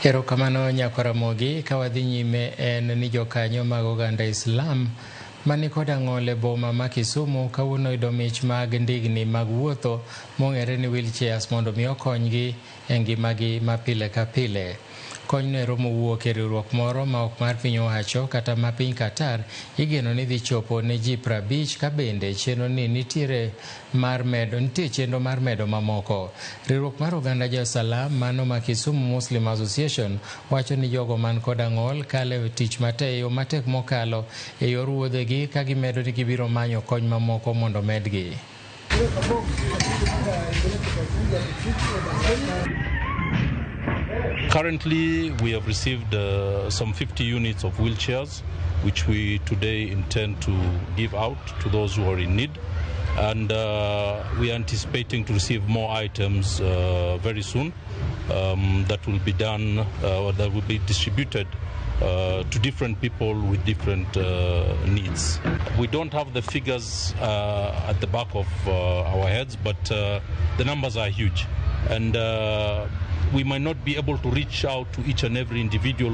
Erokamano Nyakaramogi. Kawadhi nyime en ni Jokanyo mag oganda Islam mani kod ang'ole boma ma Kisumu kawuono yudo mich mag ndigni mag wuotho mong'ere ni wheelchairs mondo mi okonygi e ngimagi ma pile ka pile. Konyno ero mowuok e riwruok moro ma ok mar piny owacho kata ma piny Qatar igeno ni dhi chopo ne ji 50 ka bende chenro ni nitie chenro mar medo mamoko. Riwruok mar oganda Jo-Salam mano ma Kisumu Muslim Association wacho ni jogo man kod ang'ol kale tich matek mokalo e yor wuodhegi ka gimedo ni gibiro manyo kony mamoko mondo medgi. Currently, we have received some 50 units of wheelchairs, which we today intend to give out to those who are in need. And we are anticipating to receive more items very soon that will be done, or that will be distributed to different people with different needs. We don't have the figures at the back of our heads, but the numbers are huge. And we might not be able to reach out to each and every individual